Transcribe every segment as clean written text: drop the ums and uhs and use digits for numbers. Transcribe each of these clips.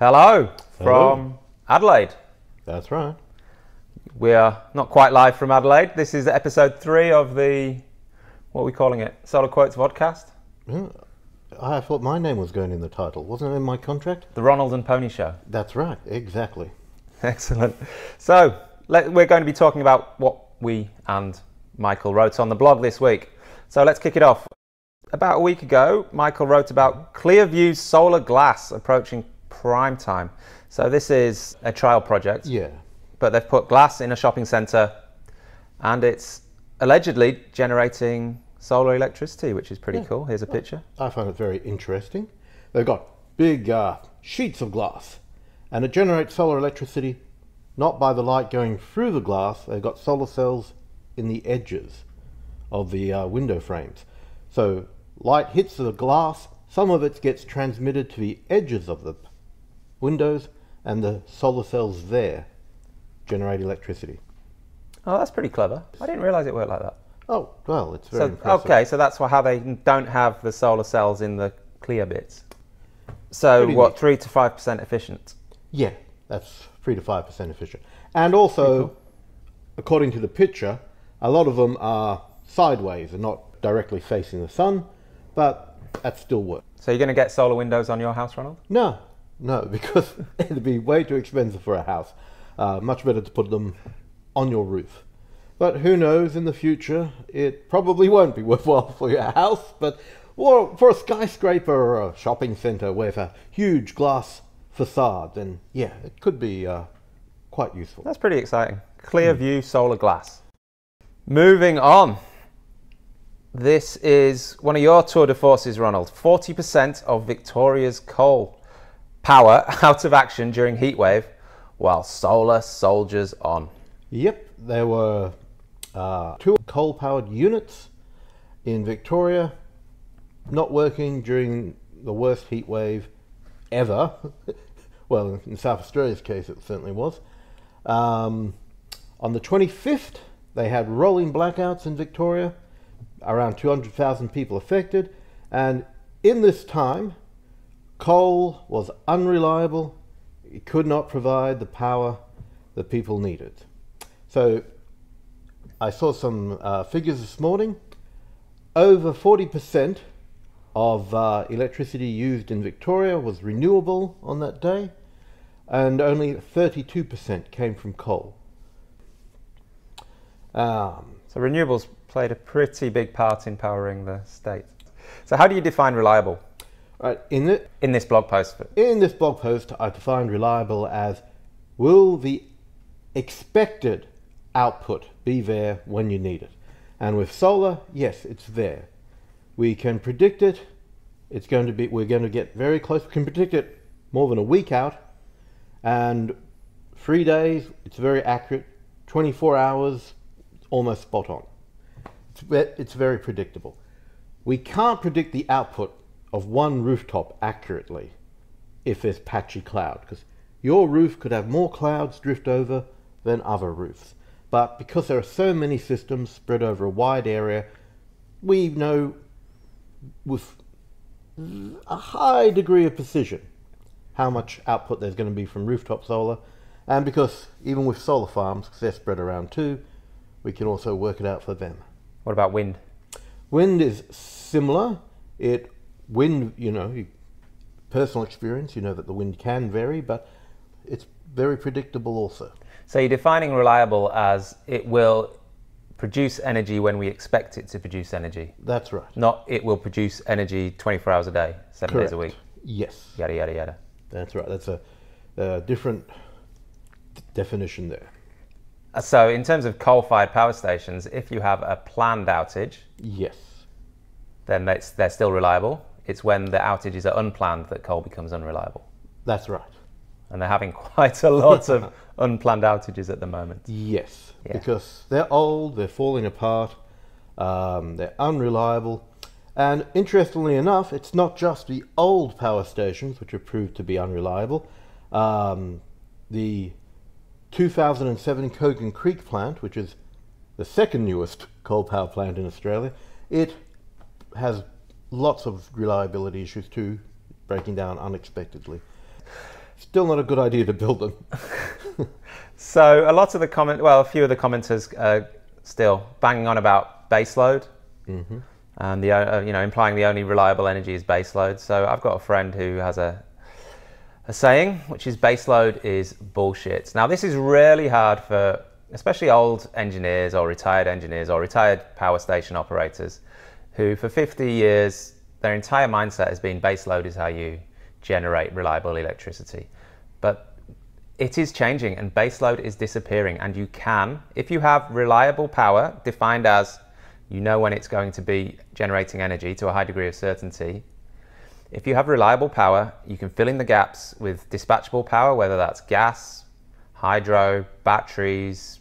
Hello from Adelaide. That's right. We are not quite live from Adelaide. This is episode 3 of the, what are we calling it? SolarQuotes Vodcast? Yeah, I thought my name was going in the title. Wasn't it in my contract? The Ronald and Pony Show. That's right, exactly. Excellent. So, we're going to be talking about what we and Michael wrote on the blog this week. So let's kick it off. About a week ago, Michael wrote about ClearVue's solar glass approaching prime time. So this is a trial project. Yeah. But they've put glass in a shopping centre and it's allegedly generating solar electricity, which is pretty cool. Here's a picture. I find it very interesting. They've got big sheets of glass and it generates solar electricity not by the light going through the glass. They've got solar cells in the edges of the window frames. So light hits the glass, some of it gets transmitted to the edges of the windows, and the solar cells there generate electricity. Oh, that's pretty clever. I didn't realise it worked like that. Oh, well, it's very impressive. Okay, so that's how they don't have the solar cells in the clear bits. So what, 3 to 5% efficient? Yeah, that's 3 to 5% efficient. And also, cool. According to the picture, a lot of them are sideways and not directly facing the sun, but that still works. So you're going to get solar windows on your house, Ronald? No, because it'd be way too expensive for a house. Much better to put them on your roof. But who knows, in the future, it probably won't be worthwhile for your house, but for a skyscraper or a shopping centre with a huge glass facade, then yeah, it could be quite useful. That's pretty exciting. ClearVue solar glass. Moving on. This is one of your tour de forces, Ronald. 40% of Victoria's coal power out of action during heatwave, while solar soldiers on. Yep, there were 2 coal-powered units in Victoria not working during the worst heatwave ever. Well, in South Australia's case, it certainly was. On the 25th, they had rolling blackouts in Victoria, around 200,000 people affected, and in this time, coal was unreliable. It could not provide the power that people needed. So I saw some figures this morning. Over 40% of electricity used in Victoria was renewable on that day, and only 32% came from coal. So renewables played a pretty big part in powering the state. So how do you define reliable? Right, in this blog post? In this blog post, I defined reliable as, will the expected output be there when you need it? And with solar, yes, it's there. We can predict it. We're going to get very close. We can predict it more than a week out. And 3 days, it's very accurate. 24 hours, almost spot on. It's very predictable. We can't predict the output of one rooftop accurately if there's patchy cloud, because your roof could have more clouds drift over than other roofs. But because there are so many systems spread over a wide area, we know with a high degree of precision how much output there's going to be from rooftop solar. And because even with solar farms, because they're spread around too, we can also work it out for them. What about wind? Wind is similar. Personal experience, you know that the wind can vary, but it's very predictable also. So you're defining reliable as it will produce energy when we expect it to produce energy. That's right. Not it will produce energy 24 hours a day, 7 days a week. Yes. Yada, yada, yada. That's right. That's a different definition there. So in terms of coal-fired power stations, if you have a planned outage, yes, then they're still reliable. It's when the outages are unplanned that coal becomes unreliable. That's right. And they're having quite a lot of unplanned outages at the moment. Yes, because they're old, they're falling apart, they're unreliable. And interestingly enough, it's not just the old power stations which have proved to be unreliable. The 2007 Kogan Creek plant, which is the second newest coal power plant in Australia, it has lots of reliability issues too, breaking down unexpectedly. still not a good idea to build them. So a few of the commenters are still banging on about baseload, and implying the only reliable energy is baseload. So I've got a friend who has a saying, which is baseload is bullshit. Now this is really hard for especially old engineers or retired power station operators who for 50 years, their entire mindset has been baseload is how you generate reliable electricity. But it is changing and baseload is disappearing, and you can, if you have reliable power, defined as you know when it's going to be generating energy to a high degree of certainty. If you have reliable power, you can fill in the gaps with dispatchable power, whether that's gas, hydro, batteries,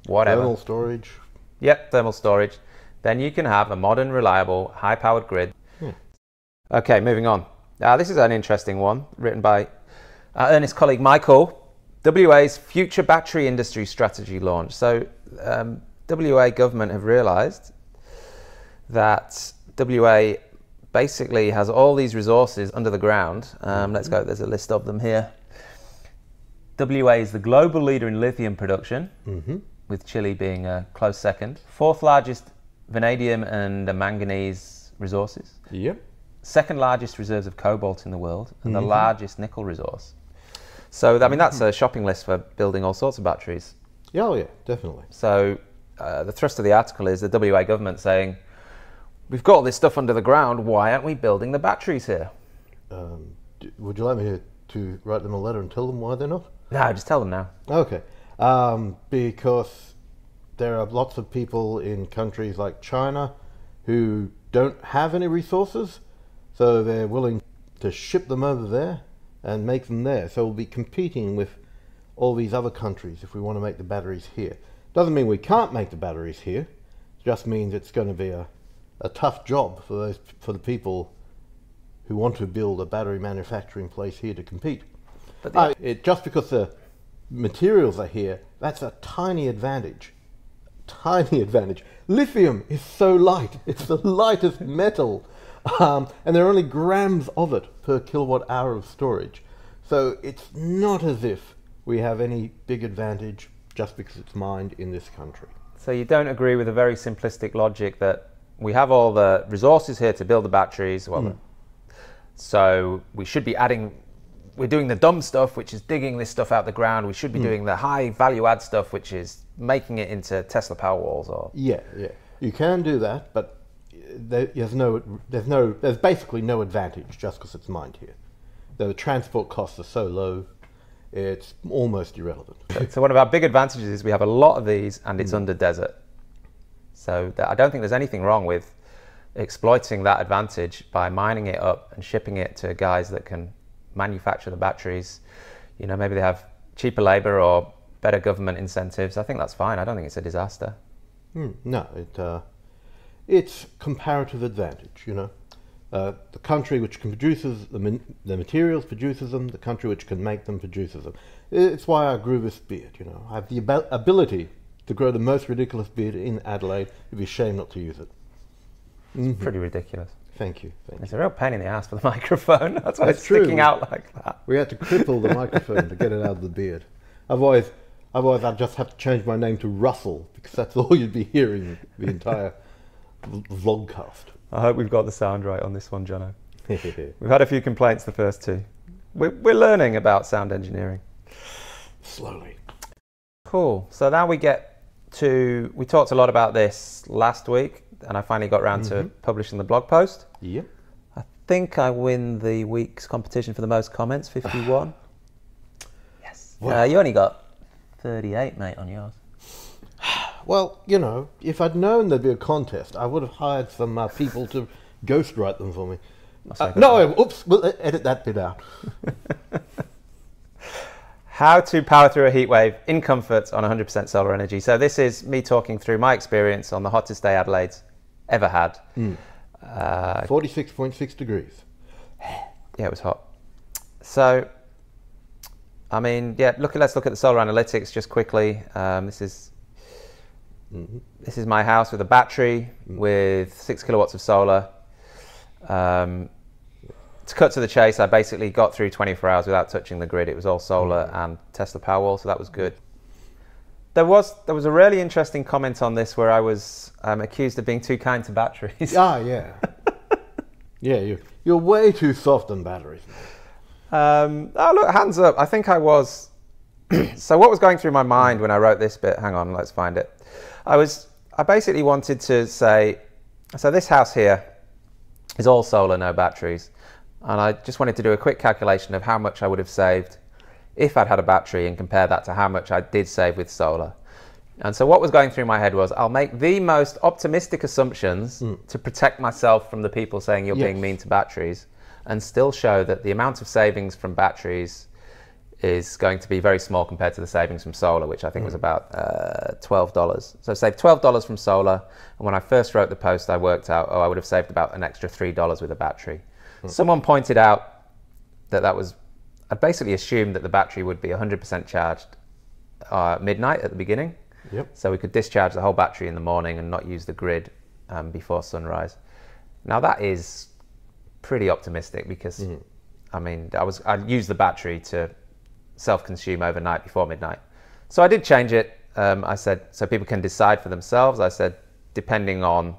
whatever. Thermal storage. Yep, thermal storage. Then you can have a modern, reliable, high-powered grid. Okay, moving on. This is an interesting one, written by our earnest colleague Michael. WA's future battery industry strategy launch. So WA government have realised that WA basically has all these resources under the ground. Let's go, there's a list of them here. WA is the global leader in lithium production, with Chile being a close second. Fourth largest vanadium and manganese resources. Yep. Second largest reserves of cobalt in the world, and the largest nickel resource. So, I mean, that's a shopping list for building all sorts of batteries. Yeah, oh yeah, definitely. So, the thrust of the article is the WA government saying, we've got all this stuff under the ground, why aren't we building the batteries here? Would you like me to write them a letter and tell them why they're not? No, just tell them now. Okay. Because there are lots of people in countries like China who don't have any resources, so they're willing to ship them over there and make them there. So we'll be competing with all these other countries if we want to make the batteries here. Doesn't mean we can't make the batteries here. It just means it's going to be a tough job for the people who want to build a battery manufacturing place here to compete. But just because the materials are here, that's a tiny advantage. Tiny advantage. Lithium is so light. It's the lightest metal. And there are only grams of it per kilowatt hour of storage. So it's not as if we have any big advantage just because it's mined in this country. So you don't agree with a very simplistic logic that we have all the resources here to build the batteries, so we should be we're doing the dumb stuff, which is digging this stuff out the ground. We should be doing the high value add stuff, which is making it into Tesla Powerwalls. Or yeah, you can do that, but there's basically no advantage just because it's mined here. The transport costs are so low, it's almost irrelevant. So one of our big advantages is we have a lot of these, and it's under desert. So I don't think there's anything wrong with exploiting that advantage by mining it up and shipping it to guys that can manufacture the batteries. You know, maybe they have cheaper labor or better government incentives. I think that's fine. I don't think it's a disaster. No, it's comparative advantage, you know. The country which can produces the materials produces them, the country which can make them produces them. It's why I grew this beard, you know. I have the ability to grow the most ridiculous beard in Adelaide. It'd be a shame not to use it. It's pretty ridiculous. Thank you. It's a real pain in the ass for the microphone. That's why it's sticking out like that. We had to cripple the microphone to get it out of the beard. Otherwise I'd just have to change my name to Russell, because that's all you'd be hearing the entire vlogcast. I hope we've got the sound right on this one, Jono. We've had a few complaints the first two. We're learning about sound engineering. Slowly. Cool. So now we talked a lot about this last week, and I finally got around to publishing the blog post. Yep. I think I win the week's competition for the most comments, 51. Yes. Wow. You only got 38, mate, on yours. Well, you know, if I'd known there'd be a contest, I would have hired some people to ghostwrite them for me. Oops, we'll edit that bit out. How to power through a heat wave in comfort on 100% solar energy. So this is me talking through my experience on the hottest day Adelaide's ever had. 46.6 degrees. Yeah, it was hot. So, I mean, let's look at the solar analytics just quickly. This is my house with a battery with 6 kilowatts of solar. to cut to the chase, I basically got through 24 hours without touching the grid. It was all solar and Tesla Powerwall, so that was good. There was a really interesting comment on this where I was accused of being too kind to batteries. Ah, yeah. Yeah, you're way too soft on batteries. Oh, look, hands up. I think I was. So what was going through my mind when I wrote this bit? Hang on, let's find it. I basically wanted to say, so this house here is all solar, no batteries. And I just wanted to do a quick calculation of how much I would have saved if I'd had a battery and compare that to how much I did save with solar. And so what was going through my head was, I'll make the most optimistic assumptions to protect myself from the people saying you're being mean to batteries, and still show that the amount of savings from batteries is going to be very small compared to the savings from solar, which I think was about $12. So I saved $12 from solar, and when I first wrote the post, I worked out, I would have saved about an extra $3 with a battery. Someone pointed out that I basically assumed that the battery would be 100% charged midnight at the beginning. Yep. So we could discharge the whole battery in the morning and not use the grid before sunrise. Now that is pretty optimistic because, I mean, I used the battery to self-consume overnight before midnight. So I did change it. I said, so people can decide for themselves. I said, depending on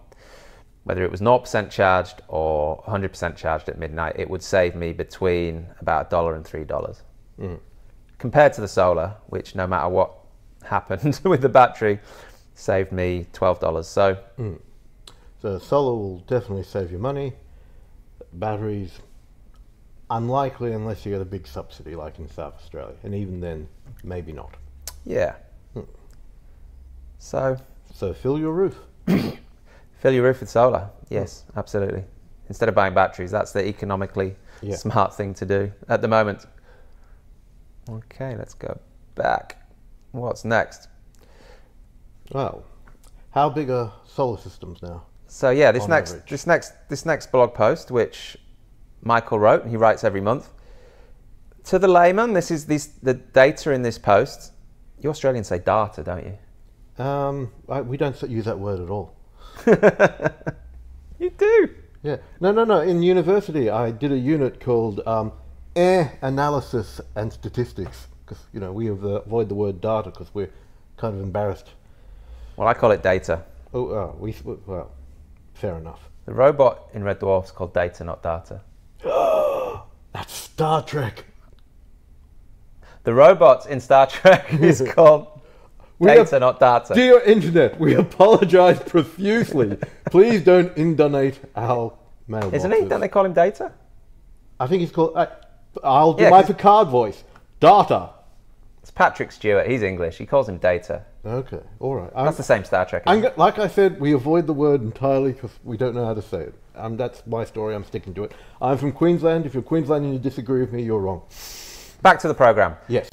whether it was 0% charged or 100% charged at midnight, it would save me between about $1 and $3. Compared to the solar, which no matter what happened with the battery, saved me $12. So solar will definitely save you money. Batteries, unlikely unless you get a big subsidy like in South Australia, and even then, maybe not. Yeah. So fill your roof. Fill your roof with solar. Yes, absolutely. Instead of buying batteries, that's the economically smart thing to do at the moment. Okay, let's go back. What's next? Well, how big are solar systems now? So yeah, this next blog post, which Michael wrote, and he writes every month. To the layman, this is the data in this post. You Australians say data, don't you? We don't use that word at all. You do? Yeah. No. In university, I did a unit called air analysis and statistics, because we avoid the word data because we're kind of embarrassed. Well, I call it data. Well, fair enough. The robot in Red Dwarf is called Data, not Data. That's Star Trek. The robot in Star Trek is called Data, not Data. Dear Internet, we apologise profusely. Please don't inundate our mailboxes. Isn't he? Don't they call him Data? I think he's called... I'll do my Picard voice. Data. It's Patrick Stewart. He's English. He calls him Data. Okay, all right. That's the same Star Trek. Like I said, we avoid the word entirely because we don't know how to say it. That's my story. I'm sticking to it. I'm from Queensland. If you're Queensland and you disagree with me, you're wrong. Back to the programme. Yes.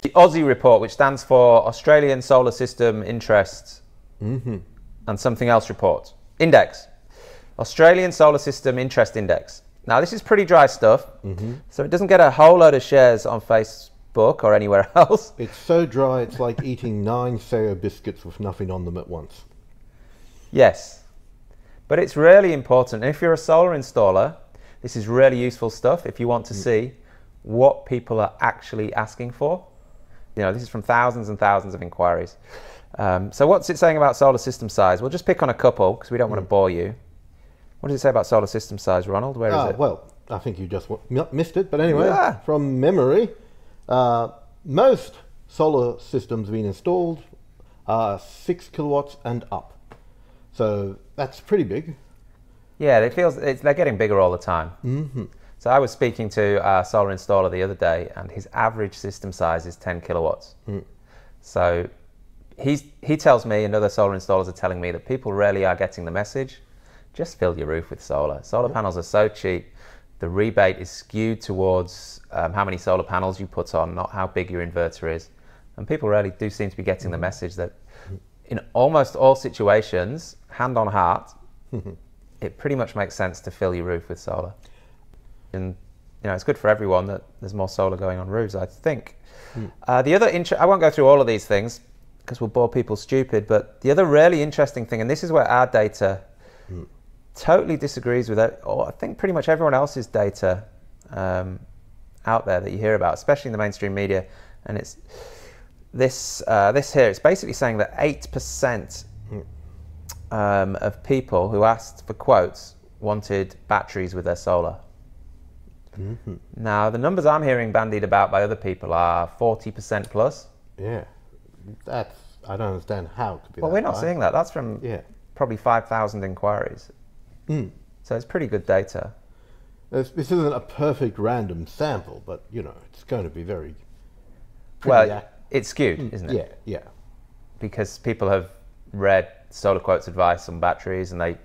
The Aussie report, which stands for Australian Solar System Interest and something else report. Index. Australian Solar System Interest Index. Now, this is pretty dry stuff, so it doesn't get a whole load of shares on Facebook or anywhere else. It's so dry, it's like eating 9 Sayer biscuits with nothing on them at once. Yes, but it's really important. If you're a solar installer, this is really useful stuff if you want to see what people are actually asking for. This is from thousands and thousands of inquiries. So what's it saying about solar system size? We'll just pick on a couple because we don't want to bore you. What does it say about solar system size, Ronald? Where is it? Well, I think you just missed it. But anyway, from memory, most solar systems being installed are 6 kilowatts and up. So that's pretty big. Yeah, they're getting bigger all the time. So I was speaking to a solar installer the other day, and his average system size is 10 kilowatts. So he tells me, and other solar installers are telling me, that people really are getting the message. Just fill your roof with solar. Solar panels are so cheap. The rebate is skewed towards how many solar panels you put on, not how big your inverter is. And people really do seem to be getting the message that in almost all situations, hand on heart, it pretty much makes sense to fill your roof with solar. And it's good for everyone that there's more solar going on roofs, I think. The other I won't go through all of these things because we'll bore people stupid, but the other really interesting thing, and this is where our data totally disagrees with it, or I think pretty much everyone else's data out there that you hear about, especially in the mainstream media. And it's this here. It's basically saying that 8% of people who asked for quotes wanted batteries with their solar. Mm-hmm. Now, the numbers I'm hearing bandied about by other people are 40% plus. Yeah, I don't understand how it could be Well, that we're not high. seeing that. That's from probably 5,000 inquiries. So it's pretty good data. This isn't a perfect random sample, but, you know, it's going to be very... Well, it's skewed, isn't it? Yeah, yeah. Because people have read SolarQuotes advice on batteries, and they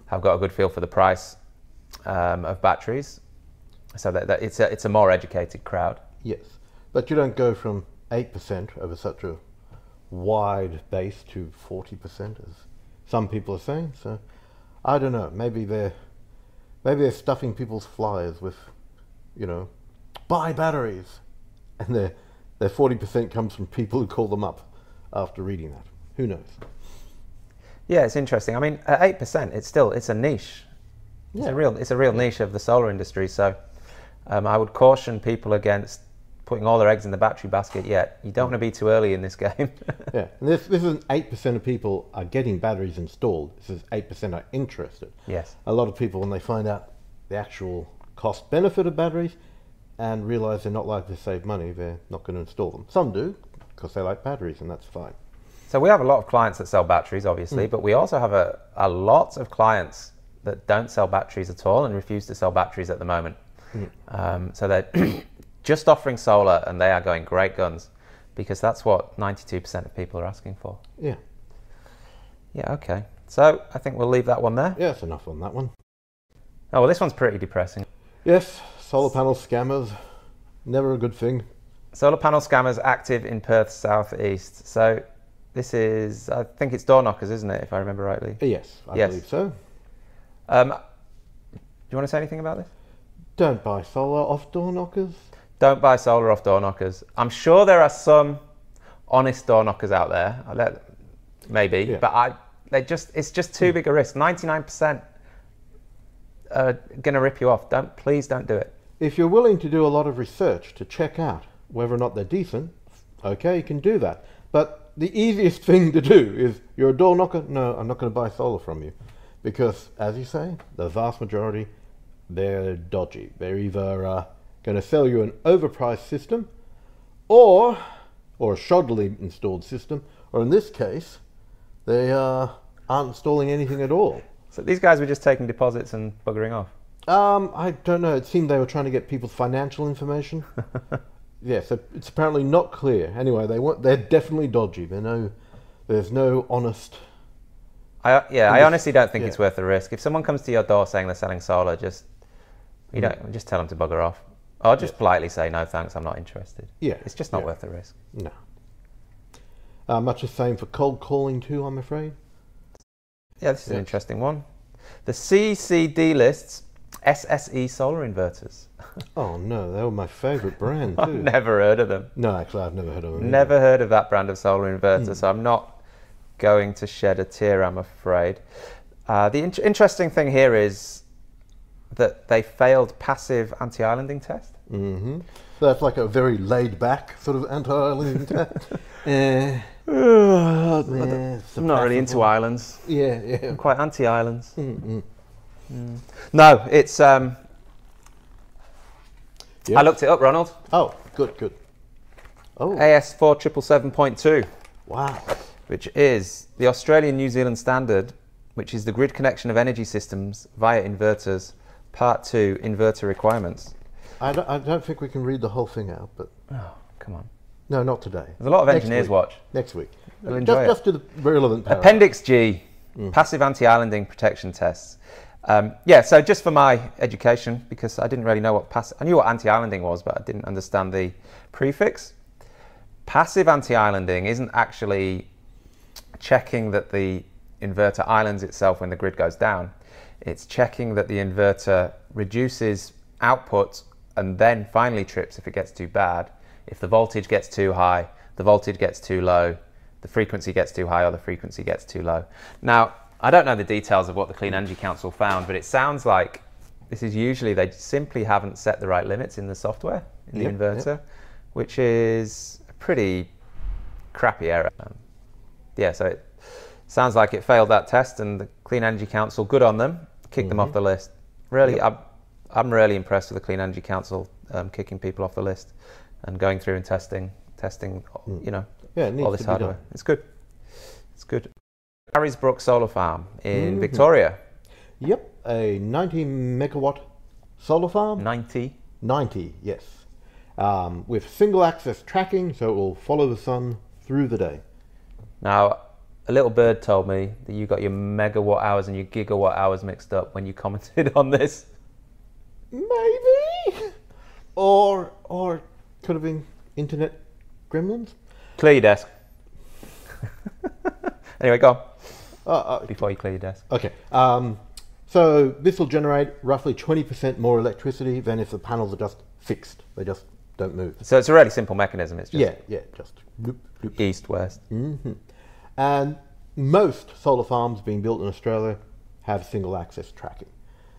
have got a good feel for the price of batteries. So that it's a more educated crowd. Yes, but you don't go from 8% over such a wide base to 40%, as some people are saying. So I don't know. Maybe they're stuffing people's flyers with, you know, buy batteries, and their 40% comes from people who call them up after reading that. Who knows? Yeah, it's interesting. I mean, at 8%, it's a niche. It's a real niche of the solar industry. So I would caution people against putting all their eggs in the battery basket yet. You don't want to be too early in this game. Yeah, and this isn't 8% of people are getting batteries installed. This is 8% are interested. Yes. A lot of people, when they find out the actual cost benefit of batteries and realize they're not likely to save money, they're not going to install them. Some do, because they like batteries, and that's fine. So we have a lot of clients that sell batteries, obviously, but we also have a lot of clients that don't sell batteries at all and refuse to sell batteries at the moment. So they're just offering solar, and they are going great guns, because that's what 92% of people are asking for. Yeah. Yeah, okay. So I think we'll leave that one there. Yeah, that's enough on that one. Oh, well, this one's pretty depressing. Yes, solar panel scammers, never a good thing. Solar panel scammers active in Perth southeast. So this is, I think it's door knockers, isn't it, if I remember rightly? Yes, I believe so. Do you want to say anything about this? Don't buy solar off door knockers. Don't buy solar off door knockers. I'm sure there are some honest door knockers out there. Maybe, but it's just too big a risk. 99% are going to rip you off. Please don't do it. If you're willing to do a lot of research to check out whether or not they're decent, okay, you can do that. But the easiest thing to do is, you're a door knocker? No, I'm not going to buy solar from you. Because, as you say, the vast majority, they're dodgy. They're either going to sell you an overpriced system, or a shoddily installed system, or in this case, they aren't installing anything at all. So these guys were just taking deposits and buggering off? I don't know. It seemed they were trying to get people's financial information. Yeah, so it's apparently not clear. Anyway, they're definitely dodgy. There's no honest... I honestly don't think it's worth the risk. If someone comes to your door saying they're selling solar, just just tell them to bugger off. Or just politely say, no thanks, I'm not interested. Yeah. It's just not worth the risk. No. Much the same for cold calling too, I'm afraid. Yeah, this is an interesting one. The CCD lists SSE solar inverters. Oh no, they were my favourite brand too. I've never heard of them. No, actually I've never heard of them. Never heard of that brand of solar inverter, so I'm not going to shed a tear, I'm afraid. The interesting thing here is that they failed passive anti-islanding test. So that's like a very laid-back sort of anti-islanding test. I'm not really into islands. Yeah. I'm quite anti-islands. No, it's... I looked it up, Ronald. Oh, good. Oh. AS 4777.2. Wow. Which is the Australian New Zealand standard, which is the grid connection of energy systems via inverters, part 2, inverter requirements. I don't think we can read the whole thing out, but... Oh, come on. No, not today. There's a lot of engineers watch. Next week. Just to the relevant paragraph. Appendix G, passive anti-islanding protection tests. So just for my education, because I didn't really know what I knew what anti-islanding was, but I didn't understand the prefix. Passive anti-islanding isn't actually checking that the inverter islands itself when the grid goes down. It's checking that the inverter reduces output and then finally trips if it gets too bad. If the voltage gets too high, the voltage gets too low, the frequency gets too high, or the frequency gets too low. Now, I don't know the details of what the Clean Energy Council found, but it sounds like this is usually they simply haven't set the right limits in the software, in the inverter, which is a pretty crappy error. Yeah, so it sounds like it failed that test, and the Clean Energy Council, good on them, kicked them off the list. Really, I'm really impressed with the Clean Energy Council kicking people off the list and going through and testing, you know, all this hardware. It's good. It's good. Carisbrook Solar Farm in Victoria. Yep, a 90 megawatt solar farm. 90? 90, yes. With single axis tracking, so it will follow the sun through the day. Now, a little bird told me that you got your megawatt hours and your gigawatt hours mixed up when you commented on this. Maybe? Or could have been internet gremlins? Clear your desk. Anyway, go on. Before you clear your desk. Okay. So this will generate roughly 20% more electricity than if the panels are just fixed. They just don't move. So it's a really simple mechanism. It's just just loop, loop. east, west. And most solar farms being built in Australia have single axis tracking.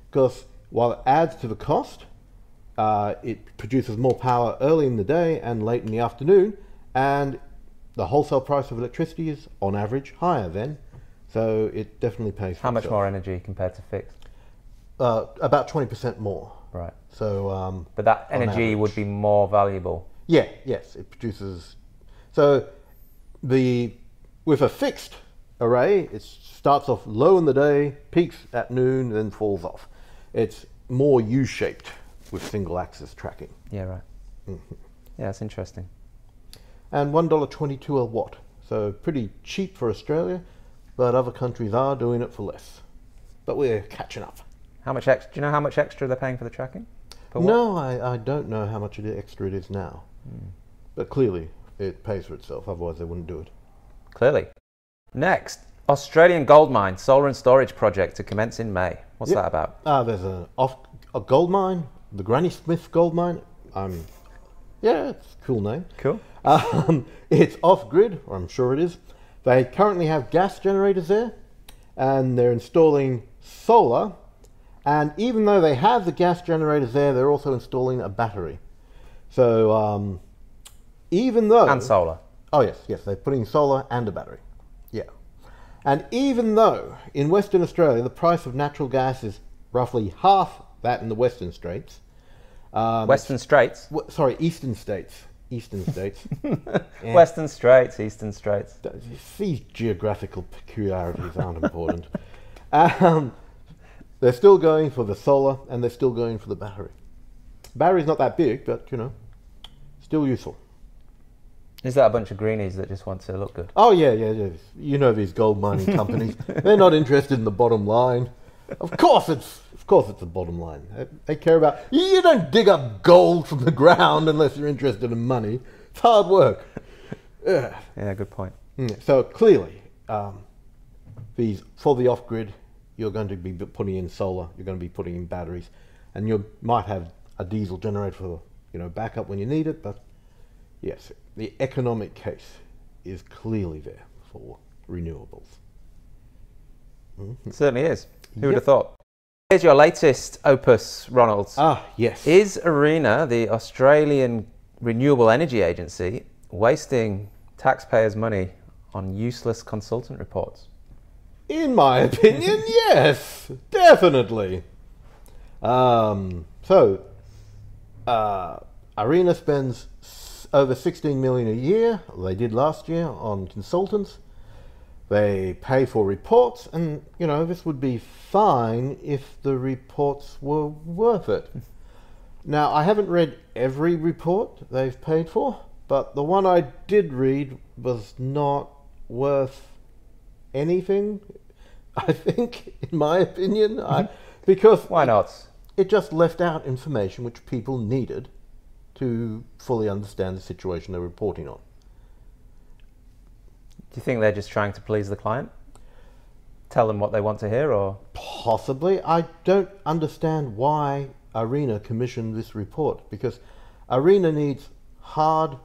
Because while it adds to the cost, it produces more power early in the day and late in the afternoon, and the wholesale price of electricity is on average higher then. So it definitely pays for How much itself. more energy compared to fixed? About 20% more. Right. So, but that energy would be more valuable. Yeah, yes, it produces. So with a fixed array, it starts off low in the day, peaks at noon, then falls off. It's more U-shaped with single axis tracking. Yeah, right. Yeah, that's interesting. And $1.22 a watt. So pretty cheap for Australia, but other countries are doing it for less. But we're catching up. How much extra? Do you know how much extra they're paying for the tracking? No, I don't know how much extra it is now. But clearly it pays for itself, otherwise they wouldn't do it. Clearly. Next, Australian gold mine solar and storage project to commence in May. What's that about? There's a gold mine, the Granny Smith gold mine. Yeah, it's a cool name. Cool. It's off-grid, or I'm sure it is. They currently have gas generators there, and they're installing solar. And even though they have the gas generators there, they're also installing a battery. So even though... And solar. Oh, yes, they're putting solar and a battery. Yeah. And even though in Western Australia the price of natural gas is roughly half that in the Western States. Western Straits? Sorry, Eastern States. Eastern States. Yeah. Western Straits, Eastern Straits. These geographical peculiarities aren't important. They're still going for the solar and they're still going for the battery. Battery's not that big, but you know, still useful. Is that a bunch of greenies that just want to look good? Oh yeah. You know these gold mining companies. They're not interested in the bottom line. Of course it's the bottom line. They care about... You don't dig up gold from the ground unless you're interested in money. It's hard work. Yeah, good point. So clearly, for the off-grid, you're going to be putting in solar, you're going to be putting in batteries, and you might have a diesel generator for backup when you need it, but yes, the economic case is clearly there for renewables. It certainly is. Who would have thought? Here's your latest opus, Ronald. Yes. Is ARENA, the Australian Renewable Energy Agency, wasting taxpayers' money on useless consultant reports? In my opinion, yes, definitely. ARENA spends over 16 million a year, they did last year, on consultants. They pay for reports, and this would be fine if the reports were worth it. Now, I haven't read every report they've paid for, but the one I did read was not worth anything, I think, in my opinion. Because why not? It just left out information which people needed to fully understand the situation they're reporting on. Do you think they're just trying to please the client? Tell them what they want to hear, or? Possibly. I don't understand why ARENA commissioned this report, because ARENA needs hard,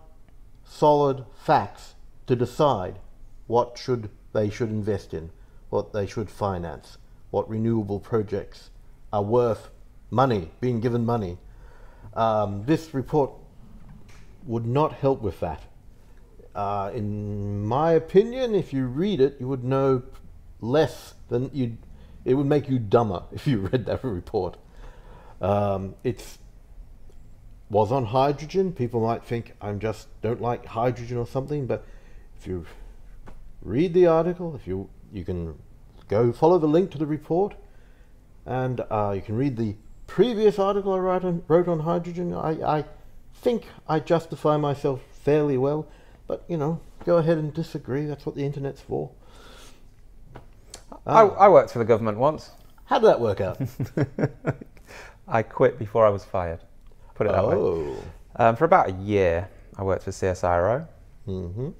solid facts to decide what they should invest in, what they should finance, what renewable projects are worth money, being given money. This report would not help with that. In my opinion, if you read it, you would know less than you'd. It would make you dumber if you read that report. It was on hydrogen. People might think I just don't like hydrogen or something, but if you read the article, if you can go follow the link to the report, and you can read the previous article I wrote on hydrogen. I think I justify myself fairly well, but you know, go ahead and disagree. That's what the internet's for. I worked for the government once. How did that work out? I quit before I was fired. Put it that way. For about a year, I worked for CSIRO. Mm-hmm.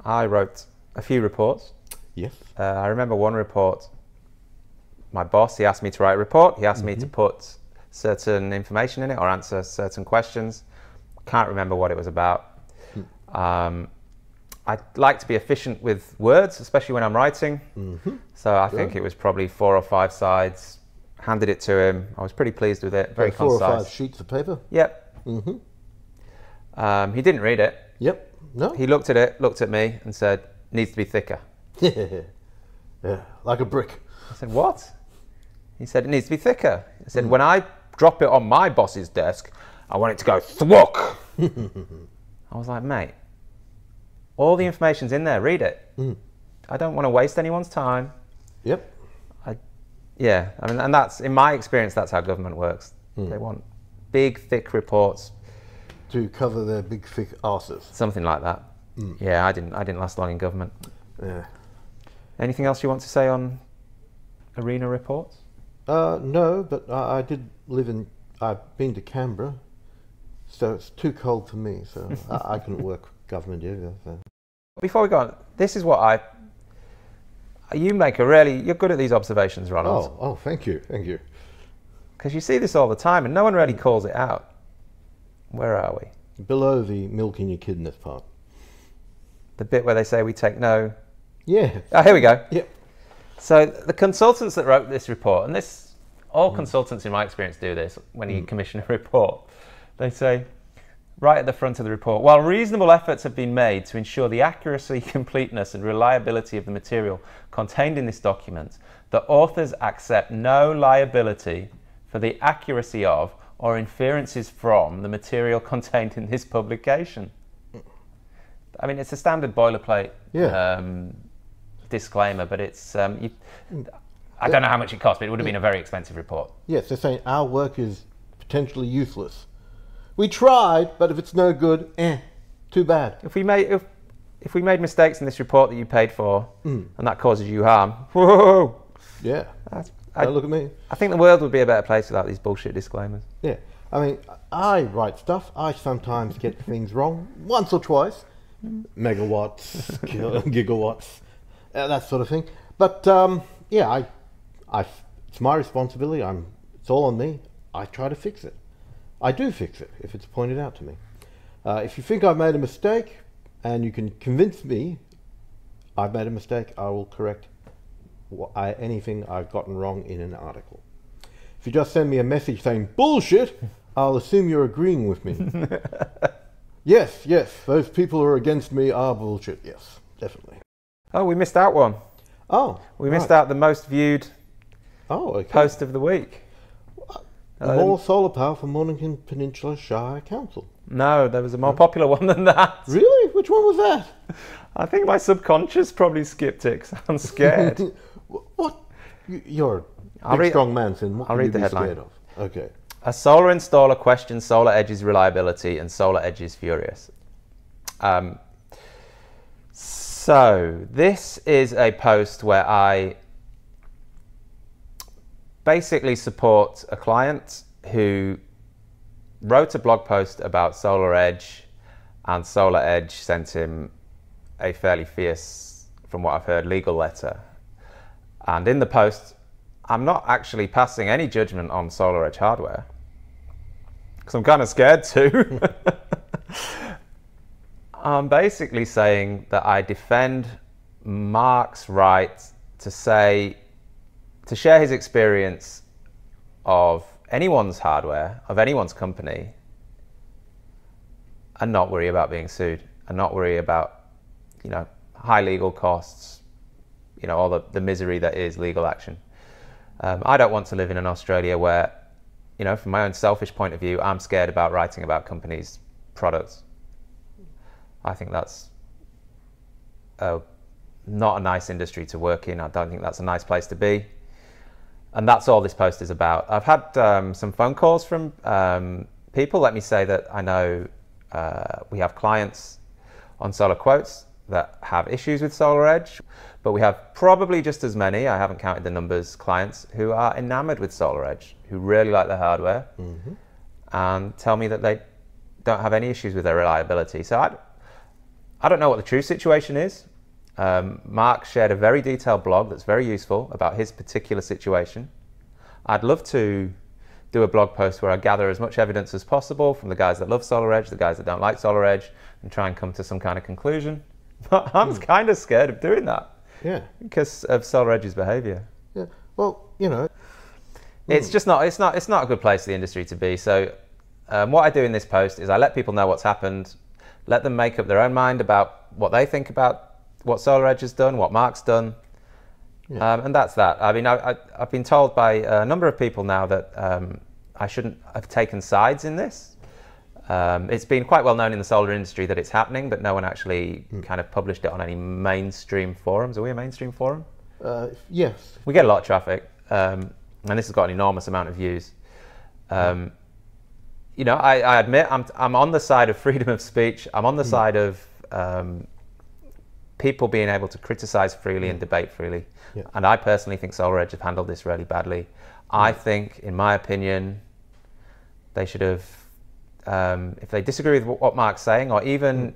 I wrote a few reports. Yes. I remember one report. My boss, he asked me to write a report. He asked me to put certain information in it or answer certain questions. Can't remember what it was about. I like to be efficient with words, especially when I'm writing. So I think it was probably 4 or 5 sides. Handed it to him. I was pretty pleased with it. Very concise. 4 or 5 sheets of paper? Yep. He didn't read it. Yep. No? He looked at it, looked at me and said, needs to be thicker. Yeah, like a brick. I said, what? He said, it needs to be thicker. I said, when I drop it on my boss's desk, I want it to go thwock. I was like, mate, all the information's in there, read it. I don't want to waste anyone's time. Yep. Yeah, I mean, and that's, in my experience, that's how government works. They want big, thick reports. To cover their big, thick arses. Something like that. Yeah, I didn't last long in government. Yeah. Anything else you want to say on arena reports? No, but I did live in, I've been to Canberra, so it's too cold for me, so I couldn't work government either. So. Before we go on, this is what you make you're good at these observations, Ronald. Oh, thank you. Because you see this all the time and no one really calls it out. Where are we? Below the milking your kidneys part. The bit where they say we take no... Yeah. Oh, here we go. Yep. So the consultants that wrote this report, and all consultants in my experience do this when you commission a report, they say, right at the front of the report, while reasonable efforts have been made to ensure the accuracy, completeness and reliability of the material contained in this document, the authors accept no liability for the accuracy of or inferences from the material contained in this publication. I mean, it's a standard boilerplate disclaimer, but it's, I don't know how much it cost, but it would have been a very expensive report. Yes, they're saying our work is potentially useless. We tried, but if it's no good, too bad. If we made mistakes in this report that you paid for, and that causes you harm, whoa! Yeah. Look at me. I think the world would be a better place without these bullshit disclaimers. Yeah. I mean, I write stuff. I sometimes get things wrong once or twice. Megawatts, gigawatts, that sort of thing. But yeah, it's my responsibility. It's all on me. I try to fix it. I do fix it if it's pointed out to me. If you think I've made a mistake and you can convince me I've made a mistake, I will correct anything I've gotten wrong in an article. If you just send me a message saying bullshit, I'll assume you're agreeing with me. Yes, those people who are against me are bullshit. Yes, definitely. Oh, we missed out one. Oh, we missed out the most viewed post of the week. More solar power for Mornington Peninsula Shire Council. No, there was a more popular one than that. Really? Which one was that? I think my subconscious probably skipped it because I'm scared. What? You're a big strong man, Finn. What I'll read the headline. Scared of? Okay. A solar installer questions SolarEdge's reliability and SolarEdge is furious. So this is a post where I basically support a client who wrote a blog post about SolarEdge, and SolarEdge sent him a fairly fierce, from what I've heard, legal letter. And in the post, I'm not actually passing any judgment on SolarEdge hardware, because I'm kind of scared to. I'm basically saying that I defend Mark's right to share his experience of anyone's hardware, of anyone's company, and not worry about being sued, and not worry about, you know, high legal costs, you know, all the misery that is legal action. I don't want to live in an Australia where, you know, from my own selfish point of view, I'm scared about writing about companies' products. I think that's not a nice industry to work in. I don't think that's a nice place to be. And that's all this post is about. I've had some phone calls from people. Let me say that I know we have clients on SolarQuotes that have issues with SolarEdge, but we have probably just as many, I haven't counted the numbers, clients who are enamored with SolarEdge, who really like the hardware, and tell me that they don't have any issues with their reliability. So I don't know what the true situation is. Mark shared a very detailed blog that's very useful about his particular situation. I'd love to do a blog post where I gather as much evidence as possible from the guys that love SolarEdge, the guys that don't like SolarEdge, and try and come to some kind of conclusion. But I'm kind of scared of doing that. Yeah. Because of SolarEdge's behaviour. Yeah. Well, you know, it's just not. It's not a good place for the industry to be. So, what I do in this post is I let people know what's happened, let them make up their own mind about what they think about what SolarEdge has done, what Mark's done, and that's that. I mean, I've been told by a number of people now that I shouldn't have taken sides in this. It's been quite well known in the solar industry that it's happening, but no one actually kind of published it on any mainstream forums. Are we a mainstream forum? Yes. We get a lot of traffic, and this has got an enormous amount of views. You know, I admit I'm on the side of freedom of speech. I'm on the side of people being able to criticize freely and debate freely. Yeah. And I personally think SolarEdge have handled this really badly. I think, in my opinion, they should have, if they disagree with what Mark's saying, or even,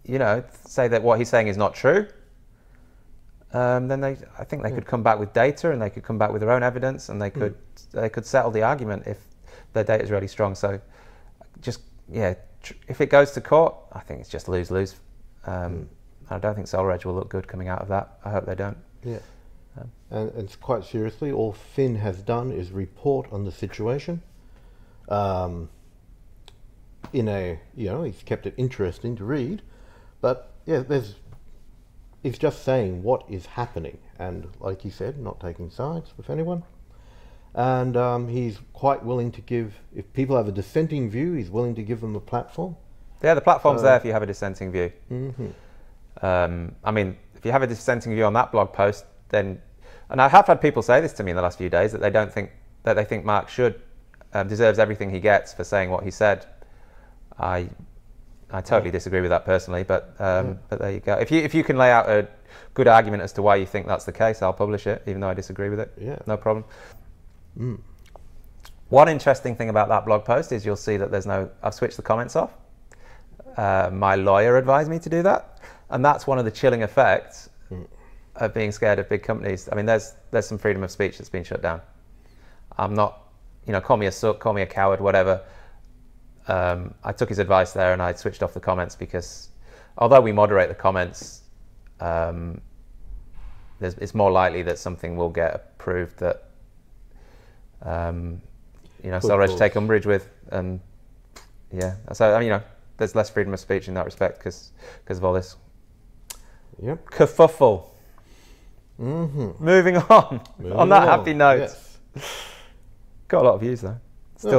you know, say that what he's saying is not true, then I think they could come back with data, and they could come back with their own evidence, and they could settle the argument if their data is really strong. So, just if it goes to court, I think it's just lose-lose. I don't think SolarEdge will look good coming out of that. I hope they don't. Yeah. And it's quite seriously, all Finn has done is report on the situation. He's kept it interesting to read, but yeah, he's just saying what is happening, and like he said, not taking sides with anyone. And he's quite willing to give, if people have a dissenting view, he's willing to give them a platform. Yeah, the platform's there if you have a dissenting view. Mm-hmm. I mean, if you have a dissenting view on that blog post, then, and I have had people say this to me in the last few days, that they think Mark deserves everything he gets for saying what he said. I totally disagree with that personally, but there you go. If you can lay out a good argument as to why you think that's the case, I'll publish it, even though I disagree with it. Yeah. No problem. One interesting thing about that blog post is you'll see that I've switched the comments off. My lawyer advised me to do that, and that's one of the chilling effects of being scared of big companies. I mean, there's some freedom of speech that's been shut down. I'm not, call me a sook, call me a coward, whatever. I took his advice there, and I switched off the comments because, although we moderate the comments, it's more likely that something will get approved that SolarEdge take umbrage with, and so I mean, there's less freedom of speech in that respect because of all this kerfuffle. Moving on. On that happy note. Yes. Got a lot of views though.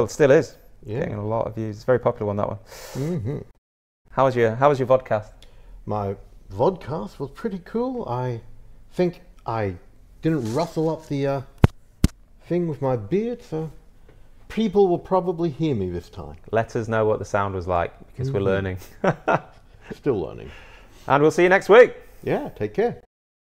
Still is. Yeah. Getting a lot of views. It's a very popular one, that one. How was your vodcast? My vodcast was pretty cool. I think I didn't rustle up the thing with my beard, so people will probably hear me this time. Let us know what the sound was like, because we're learning. Still learning. And we'll see you next week. Yeah, take care.